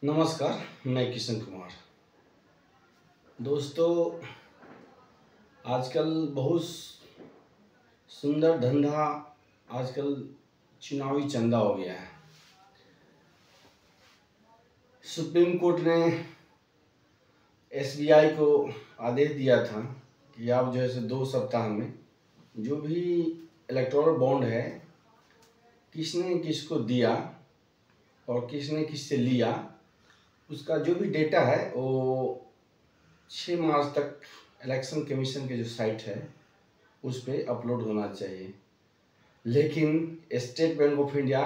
नमस्कार, मैं किशन कुमार। दोस्तों, आजकल बहुत सुंदर धंधा आजकल चुनावी चंदा हो गया है। सुप्रीम कोर्ट ने एसबीआई को आदेश दिया था कि आप जो है 2 सप्ताह में जो भी इलेक्टोरल बॉन्ड है, किसने किसको दिया और किसने किससे लिया, उसका जो भी डेटा है वो 6 मार्च तक इलेक्शन कमीशन के जो साइट है उस पर अपलोड होना चाहिए। लेकिन स्टेट बैंक ऑफ इंडिया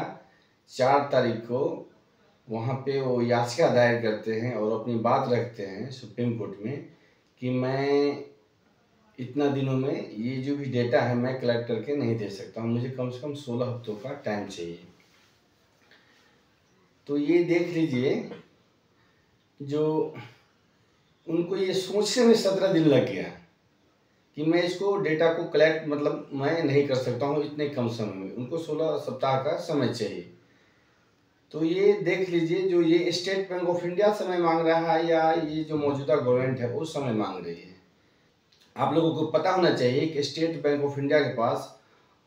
4 तारीख को वहाँ पे वो याचिका दायर करते हैं और अपनी बात रखते हैं सुप्रीम कोर्ट में कि मैं इतना दिनों में ये जो भी डेटा है मैं कलेक्ट करके नहीं दे सकता हूँ, मुझे कम से कम 16 हफ्तों का टाइम चाहिए। तो ये देख लीजिए, जो उनको ये सोचने में 17 दिन लग गया कि मैं इसको डेटा को कलेक्ट मैं नहीं कर सकता हूँ इतने कम समय में। उनको 16 सप्ताह का समय चाहिए। तो ये देख लीजिए, जो ये स्टेट बैंक ऑफ इंडिया समय मांग रहा है या ये जो मौजूदा गवर्नमेंट है वो समय मांग रही है। आप लोगों को पता होना चाहिए कि स्टेट बैंक ऑफ इंडिया के पास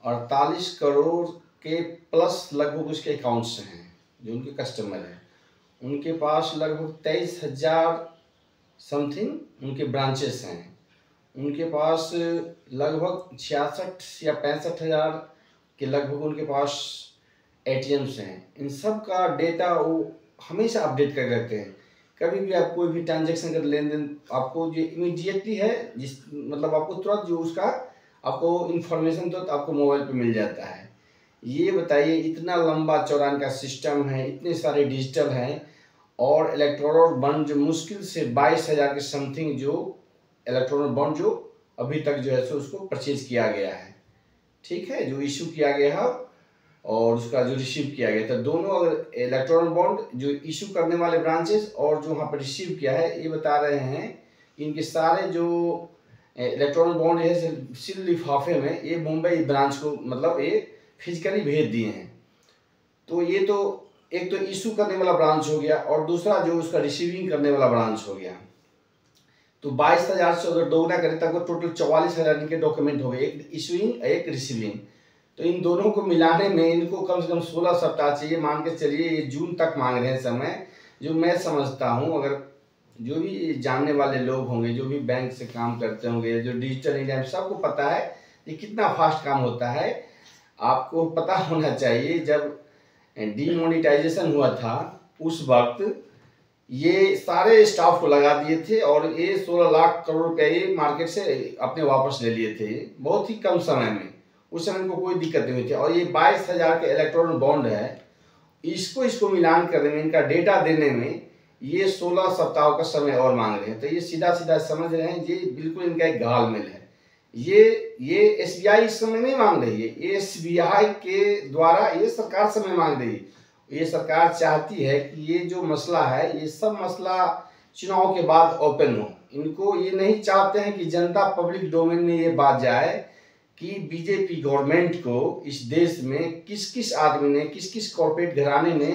48 करोड़ के प्लस लगभग उसके अकाउंट्स हैं, जो उनके कस्टमर हैं। उनके पास लगभग 23,000 समथिंग उनके ब्रांचेस हैं। उनके पास लगभग 66 या 65,000 के लगभग उनके पास एटीएम्स हैं। इन सब का डेटा वो हमेशा अपडेट कर रखते हैं। कभी भी आप कोई भी ट्रांजैक्शन का लेन देन आपको जो इमीडिएटली है, आपको तुरंत जो उसका आपको इन्फॉर्मेशन तो आपको मोबाइल पे मिल जाता है। ये बताइए, इतना लंबा चौड़ा इनका सिस्टम है, इतने सारे डिजिटल हैं और इलेक्टोरल बॉन्ड जो मुश्किल से 22,000 के समथिंग जो इलेक्ट्रॉनिक बॉन्ड जो अभी तक जो है उसको परचेज किया गया है। ठीक है, जो इशू किया गया है और उसका जो रिसीव किया गया था, दोनों अगर इलेक्ट्रॉनिक बॉन्ड जो इशू करने वाले ब्रांचेस और जो वहाँ पर रिसीव किया है, ये बता रहे हैं कि इनके सारे जो इलेक्ट्रॉनिक बॉन्ड है सील लिफाफे में ये मुंबई ब्रांच को ये फिजिकली भेज दिए हैं। तो ये तो एक तो इशू करने वाला ब्रांच हो गया और दूसरा जो उसका रिसीविंग करने वाला ब्रांच हो गया। तो 22,000 से अगर दोगुना करें तब टोटल 44,000 इनके डॉक्यूमेंट हो गए, एक इशूइंग एक रिसीविंग। तो इन दोनों को मिलाने में इनको कम से कम 16 सप्ताह चाहिए। मान के चलिए ये जून तक मांग रहे हैं समय, जो मैं समझता हूँ अगर जो भी जानने वाले लोग होंगे, जो भी बैंक से काम करते होंगे, जो डिजिटल इंडिया में सबको पता है ये कितना फास्ट काम होता है। आपको पता होना चाहिए, जब डीमोनेटाइजेशन हुआ था उस वक्त ये सारे स्टाफ को लगा दिए थे और ये 16 लाख करोड़ रुपये ये मार्केट से अपने वापस ले लिए थे बहुत ही कम समय में। उस समय इनको कोई दिक्कत नहीं हुई थी। और ये 22,000 के इलेक्ट्रॉनिक बॉन्ड है, इसको मिलान करने में, इनका डेटा देने में ये 16 सप्ताह का समय और मांग रहे हैं। तो ये सीधा सीधा समझ रहे हैं, ये बिल्कुल इनका एक घालमेल है। ये एसबीआई इस समय नहीं मांग रही है, ये एसबीआई के द्वारा ये सरकार समय मांग रही है। ये सरकार चाहती है कि ये जो मसला है, ये सब मसला चुनाव के बाद ओपन हो। इनको ये नहीं चाहते हैं कि जनता पब्लिक डोमेन में ये बात जाए कि बीजेपी गवर्नमेंट को इस देश में किस किस आदमी ने, किस किस कॉर्पोरेट घराने ने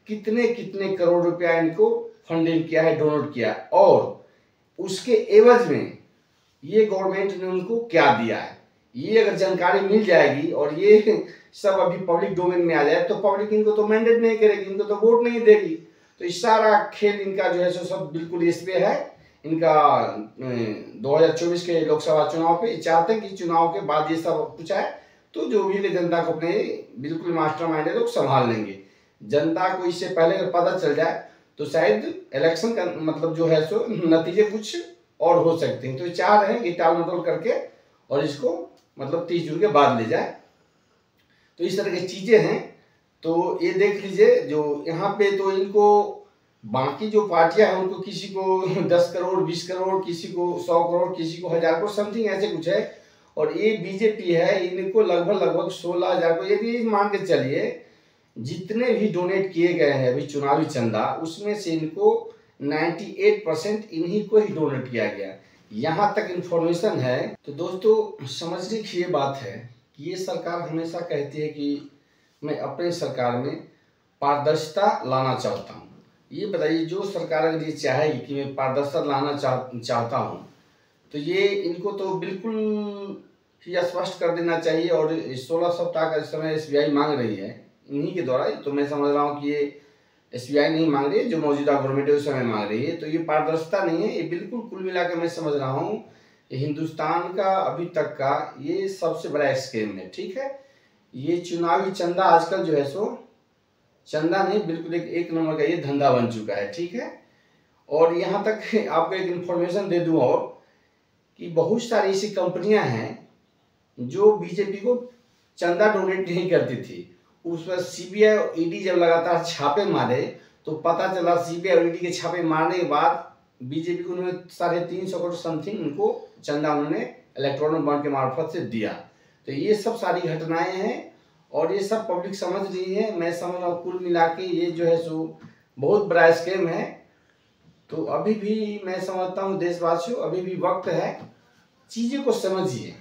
कितने कितने करोड़ रुपया इनको फंडिंग किया है, डोनेट किया, और उसके एवज में ये गवर्नमेंट ने उनको क्या दिया है। ये अगर जानकारी मिल जाएगी और ये सब अभी पब्लिक डोमेन में आ जाए तो पब्लिक इनको तो मैंडेट नहीं करेगी, इनको तो वोट नहीं देगी। तो इस सारा खेल इनका जो है सब बिल्कुल इस पे है। इनका 2024 के लोकसभा चुनाव पे चाहते हैं कि चुनाव के बाद ये सब कुछ है तो जो भी जनता को अपने बिल्कुल मास्टरमाइंड लोग संभाल लेंगे। जनता को इससे पहले अगर पता चल जाए तो शायद इलेक्शन का जो है नतीजे कुछ और हो सकते हैं। तो चाह रहे हैं कि टाल मटोल करके और इसको 30 जून के बाद ले जाए। तो इस तरह की चीजें हैं। तो ये देख लीजिए, जो यहाँ पे तो इनको बाकी जो पार्टियां हैं उनको किसी को 10 करोड़ 20 करोड़, किसी को 100 करोड़, किसी को 1000 करोड़ समथिंग ऐसे कुछ है। और ये बीजेपी है, इनको लगभग 16,000 को, यदि मान के चलिए जितने भी डोनेट किए गए हैं अभी चुनावी चंदा, उसमें से इनको 98% इन्हीं को ही डोनेट किया गया, यहाँ तक इन्फॉर्मेशन है। तो दोस्तों, समझने की ये बात है कि ये सरकार हमेशा कहती है कि मैं अपने सरकार में पारदर्शिता लाना चाहता हूँ। ये बताइए, जो सरकार अगर ये चाहेगी कि मैं पारदर्शिता लाना चाहता हूँ, तो ये इनको तो बिल्कुल ही स्पष्ट कर देना चाहिए। और 16 सप्ताह का इस समय एसबीआई मांग रही है इन्हीं के द्वारा, तो मैं समझ रहा हूँ कि ये एसबीआई नहीं मांग रही है, जो मौजूदा गवर्नमेंट है उस समय मांग रही है। तो ये पारदर्शिता नहीं है, ये बिल्कुल कुल मिला के मैं समझ रहा हूँ हिंदुस्तान का अभी तक का ये सबसे बड़ा स्कैम है। ठीक है, ये चुनावी चंदा आजकल जो है सो चंदा नहीं, बिल्कुल एक नंबर का ये धंधा बन चुका है। ठीक है, और यहाँ तक आपको एक इन्फॉर्मेशन दे दूँ और कि बहुत सारी ऐसी कंपनियां हैं जो बीजेपी को चंदा डोनेट नहीं करती थी। उस पर सीबीआई और ईडी जब लगातार छापे मारे तो पता चला सीबीआई और ईडी के छापे मारने के बाद बीजेपी को उन्होंने 350 करोड़ समथिंग उनको चंदा उन्होंने इलेक्ट्रॉनिक बॉन्ड के मार्फत से दिया। तो ये सब सारी घटनाएं हैं और ये सब पब्लिक समझ रही है। मैं समझ रहा हूँ कुल मिला के ये जो है सो बहुत बड़ा स्कैम है। तो अभी भी मैं समझता हूँ देशवासियों, अभी भी वक्त है, चीज़ों को समझिए।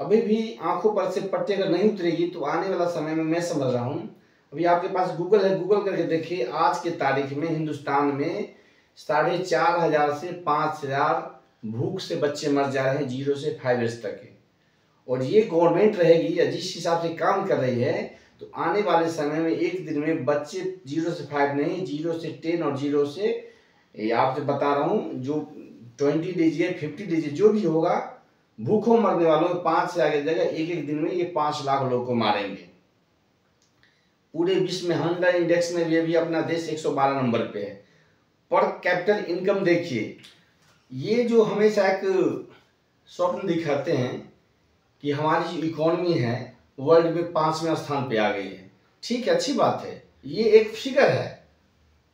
अभी भी आंखों पर से पट्टी अगर नहीं उतरेगी तो आने वाला समय में मैं समझ रहा हूँ, अभी आपके पास गूगल है, गूगल करके देखिए आज के तारीख में हिंदुस्तान में 4,500 से 5,000 भूख से बच्चे मर जा रहे हैं 0 से 5 ईयर्स तक के। और ये गवर्नमेंट रहेगी या जिस हिसाब से काम कर रही है तो आने वाले समय में एक दिन में बच्चे 0 से 5 नहीं, 0 से 10 और 0 से आपसे बता रहा हूँ जो 20 लीजिए 50 लीजिए जो भी होगा, भूखों मरने वालों 5 से आगे जगह एक एक दिन में ये 5 लाख लोग को मारेंगे। पूरे विश्व में हंगर इंडेक्स में भी अपना देश 112 नंबर पे है। पर कैपिटल इनकम देखिए, ये जो हमेशा एक स्वप्न दिखाते हैं कि हमारी जो इकोनॉमी है वर्ल्ड में 5वें स्थान पे आ गई है। ठीक है, अच्छी बात है, ये एक फिगर है,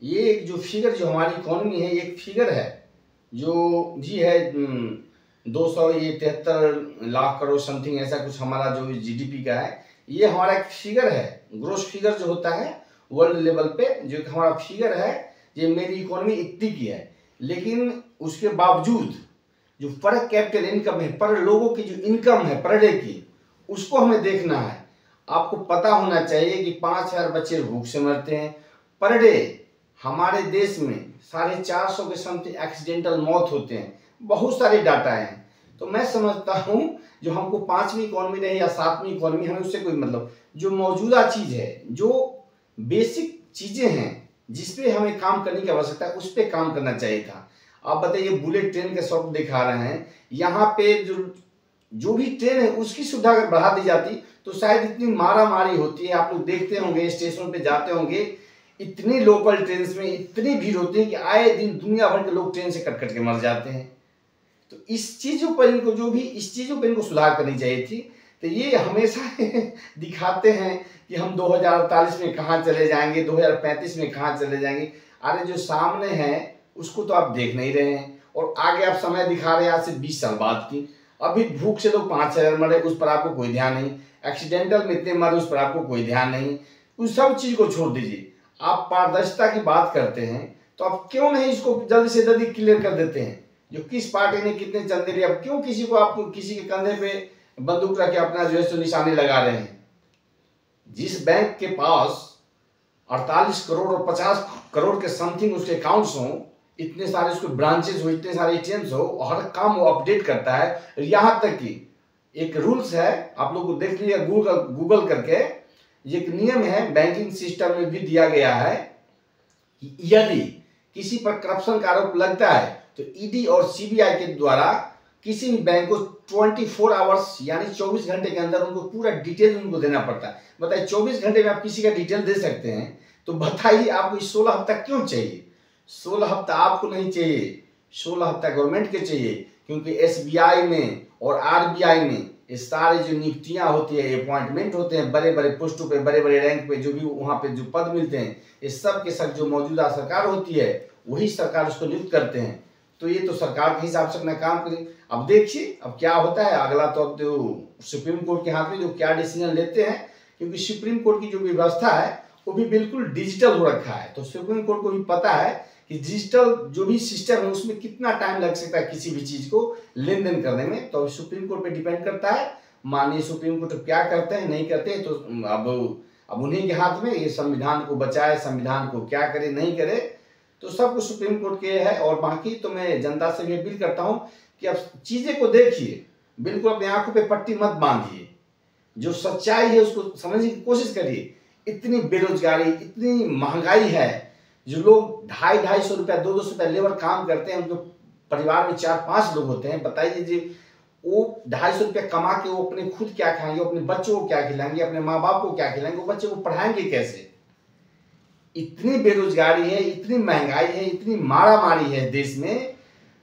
ये एक जो फिगर जो हमारी इकोनॉमी है ये एक फिगर है जो जी है 273 लाख करोड़ समथिंग ऐसा कुछ हमारा जो जीडीपी का है, ये हमारा एक फिगर है। ग्रोस फिगर जो होता है वर्ल्ड लेवल पे जो हमारा फिगर है, ये मेरी इकोनॉमी इतनी की है। लेकिन उसके बावजूद जो पर कैपिटल इनकम है, पर लोगों की जो इनकम है पर डे की, उसको हमें देखना है। आपको पता होना चाहिए कि 5,000 बच्चे भूख से मरते हैं पर डे। हमारे देश में 450 के समथिंग एक्सीडेंटल मौत होते हैं, बहुत सारे डाटा हैं। तो मैं समझता हूं जो हमको 5वीं इकोनॉमी नहीं या 7वीं इकोनॉमी, हमें उससे कोई मतलब, जो मौजूदा चीज है, जो बेसिक चीजें हैं जिसपे हमें काम करने की आवश्यकता है, उस पर काम करना चाहिए था। आप बताइए, बुलेट ट्रेन के स्वप्न दिखा रहे हैं, यहाँ पे जो भी ट्रेन है उसकी सुविधा अगर बढ़ा दी जाती तो शायद इतनी मारा मारी होती है। आप लोग देखते होंगे, स्टेशन पे जाते होंगे, इतनी लोकल ट्रेन में इतनी भीड़ होती है कि आए दिन दुनिया भर के लोग ट्रेन से कट कट के मर जाते हैं। तो इस चीज़ों पर इनको इस चीज़ों पर इनको सुधार करनी चाहिए थी। तो ये हमेशा दिखाते हैं कि हम 2048 में कहाँ चले जाएंगे, 2035 में कहाँ चले जाएंगे। अरे जो सामने है उसको तो आप देख नहीं रहे हैं, और आगे आप समय दिखा रहे हैं आज से 20 साल बाद की। अभी भूख से लोग 5,000 मरे, उस पर आपको कोई ध्यान नहीं। एक्सीडेंटल में इतने मरे, उस पर आपको कोई ध्यान नहीं। उस सब चीज़ को छोड़ दीजिए, आप पारदर्शिता की बात करते हैं तो आप क्यों नहीं इसको जल्दी से जल्दी क्लियर कर देते हैं, जो किस पार्टी ने कितने चंदे लिए। अब क्यों किसी को आप किसी के कंधे पे बंदूक रख के अपना जो है सो निशाने लगा रहे हैं। जिस बैंक के पास 48 करोड़ और 50 करोड़ के समथिंग उसके अकाउंट्स हों, इतने सारे उसके ब्रांचेस हो, इतने सारे एटीएम्स हो, हर काम वो अपडेट करता है। यहाँ तक कि एक रूल्स है, आप लोग को देख लीजिए गूगल करके, ये एक नियम है बैंकिंग सिस्टम में भी दिया गया है कि यदि किसी पर करप्शन का आरोप लगता है तो ईडी और सीबीआई के द्वारा किसी भी बैंक को 24 आवर्स यानी 24 घंटे के अंदर उनको पूरा डिटेल उनको देना पड़ता है। बताइए 24 घंटे में आप किसी का डिटेल दे सकते हैं, तो बताइए आपको 16 हफ्ता क्यों चाहिए। 16 हफ्ता आपको नहीं चाहिए, 16 हफ्ता गवर्नमेंट के चाहिए, क्योंकि एसबीआई में और आरबीआई में ये सारे जो नियुक्तियां होती है, अपॉइंटमेंट होते हैं बड़े बड़े पोस्टों पे, बड़े बड़े रैंक पे, जो भी वहाँ पे जो पद मिलते हैं, ये सब के सब जो मौजूदा सरकार होती है वही सरकार उसको नियुक्त करते हैं। तो ये तो सरकार के हिसाब से अपना काम करें। अब देखिए अब क्या होता है अगला, तो अब जो सुप्रीम कोर्ट के हाथ में जो क्या डिसीजन लेते हैं, क्योंकि सुप्रीम कोर्ट की जो व्यवस्था है वो भी बिल्कुल डिजिटल हो रखा है। तो सुप्रीम कोर्ट को भी पता है कि डिजिटल जो भी सिस्टम है उसमें कितना टाइम लग सकता है किसी भी चीज को लेन देन करने में। तो सुप्रीम कोर्ट पे डिपेंड करता है, माननीय सुप्रीम कोर्ट क्या करते हैं नहीं करते हैं। तो अब अब उन्हीं के हाथ में ये संविधान को बचाए, संविधान को क्या करे नहीं करे, तो सब कुछ सुप्रीम कोर्ट के है। और बाकी तो मैं जनता से भी अपील करता हूँ कि अब चीजें को देखिए, बिल्कुल अपनी आंखों पे पट्टी मत बांधिए, जो सच्चाई है उसको समझने की कोशिश करिए। इतनी बेरोजगारी, इतनी महंगाई है, जो लोग 250-250 रुपया 200 रुपया लेबर काम करते हैं, उनके परिवार में 4-5 लोग होते हैं, बताइए जी वो 250 रुपया कमा के वो अपने खुद क्या खाएंगे, अपने बच्चों को क्या खिलाएंगे, अपने माँ बाप को क्या खिलाएंगे, वो बच्चे को पढ़ाएंगे कैसे। इतनी बेरोजगारी है, इतनी महंगाई है, इतनी मारामारी है देश में,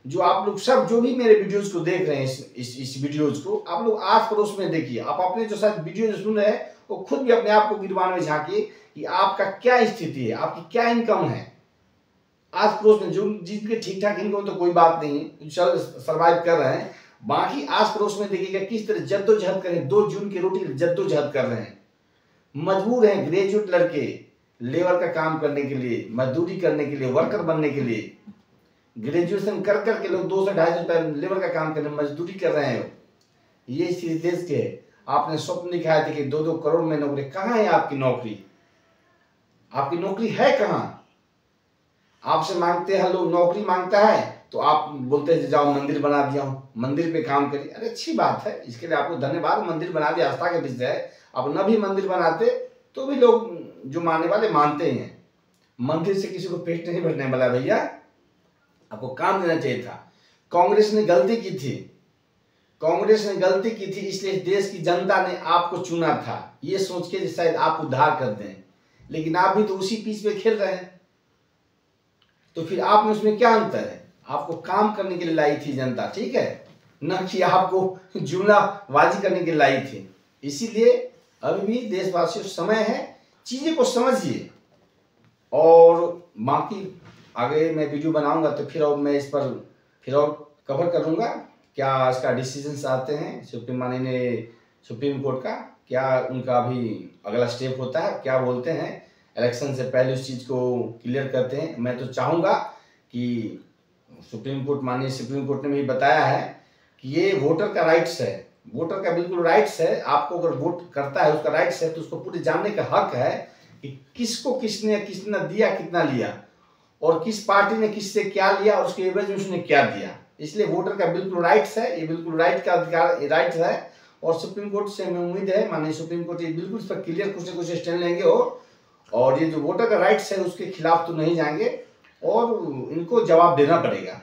जो आप लोग सब जो भी मेरे वीडियोज को देख रहे हैं, इस वीडियोज को आप लोग आस पड़ोस में देखिए। आप अपने जो शायद वीडियो जो सुन रहे हैं वो खुद भी अपने आप को गिरबान में झांकिए कि आपका क्या स्थिति है, आपकी क्या इनकम है। आस पड़ोस में जो जिनके ठीक ठाक इनकम तो कोई बात नहीं, चल सर्वाइव कर रहे हैं, बाकी आस पड़ोस में देखिएगा किस तरह जद्दोजहद करें, 2 जून की रोटी जद्दोजहद कर रहे हैं, मजबूर हैं ग्रेजुएट लड़के लेबर का काम करने के लिए, मजदूरी करने के लिए, वर्कर बनने के लिए। ग्रेजुएशन कर करके लोग 200-250 रुपये लेबर का काम करने मजदूरी कर रहे हैं। ये इस देश के आपने स्वप्न दिखाए थे कि 2-2 करोड़ में नौकरी, कहाँ है आपकी नौकरी? आपकी नौकरी है कहाँ? आपसे मांगते हैं लोग, नौकरी मांगता है तो आप बोलते हैं जाओ मंदिर बना दिया हूँ, मंदिर पे काम करिए। अरे अच्छी बात है, इसके लिए आपको धन्यवाद, मंदिर बना दिया, आस्था के विषय है। आप न भी मंदिर बनाते तो भी लोग जो मानने वाले मानते हैं। मंदिर से किसी को पेट नहीं भरने वाला भैया, आपको काम देना चाहिए था। कांग्रेस ने गलती की थी, कांग्रेस ने गलती की थी, इसलिए देश की जनता ने आपको चुना था, ये सोच के शायद आप उद्धार कर दें। लेकिन आप भी तो उसी पीच पे खेल रहे हैं, तो फिर आप में उसमें क्या अंतर है? आपको काम करने के लिए लाई थी जनता, ठीक है, न कि आपको जुमलाबाजी करने के लिए लाई थी। इसीलिए अभी भी देशवासियों समय है, चीजें को समझिए। और बाकी आगे मैं वीडियो बनाऊंगा तो फिर और मैं इस पर फिर और कवर करूंगा, क्या इसका डिसीजंस आते हैं माननीय सुप्रीम कोर्ट का, क्या उनका अभी अगला स्टेप होता है, क्या बोलते हैं, इलेक्शन से पहले उस चीज़ को क्लियर करते हैं। मैं तो चाहूँगा कि माननीय सुप्रीम कोर्ट ने भी बताया है कि ये वोटर का राइट्स है, वोटर का बिल्कुल राइट्स है। आपको अगर वोट करता है उसका राइट्स है, तो उसको पूरे जानने का हक है कि किसको किसने दिया, कितना लिया, और किस पार्टी ने किससे क्या लिया और उसके एवज में उसने क्या दिया। इसलिए वोटर का बिल्कुल राइट्स है, ये बिल्कुल राइट का अधिकार, राइट्स है। और सुप्रीम कोर्ट से हमें उम्मीद है माननीय सुप्रीम कोर्ट ये बिल्कुल इस पर क्लियर कुछ न कुछ स्टैंड लेंगे, और ये जो वोटर का राइट्स है उसके खिलाफ तो नहीं जाएंगे, और इनको जवाब देना पड़ेगा,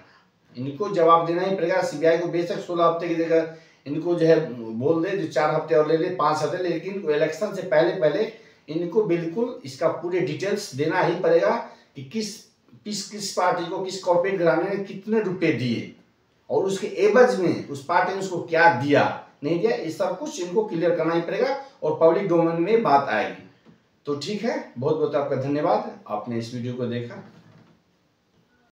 इनको जवाब देना ही पड़ेगा। सीबीआई को बेशक 16 हफ्ते की जगह इनको जो है बोल दे, जो 4 हफ्ते और ले ले, 5 हफ्ते, लेकिन इलेक्शन से पहले इनको बिल्कुल इसका पूरे डिटेल्स देना ही पड़ेगा कि किस पार्टी को, किस कॉर्पोरेट घराने ने कितने रुपए दिए, और उसके एवज में उस पार्टी ने उसको क्या दिया नहीं दिया, ये सब कुछ इनको क्लियर करना ही पड़ेगा, और पब्लिक डोमेन में बात आएगी। तो ठीक है, बहुत बहुत आपका धन्यवाद, आपने इस वीडियो को देखा।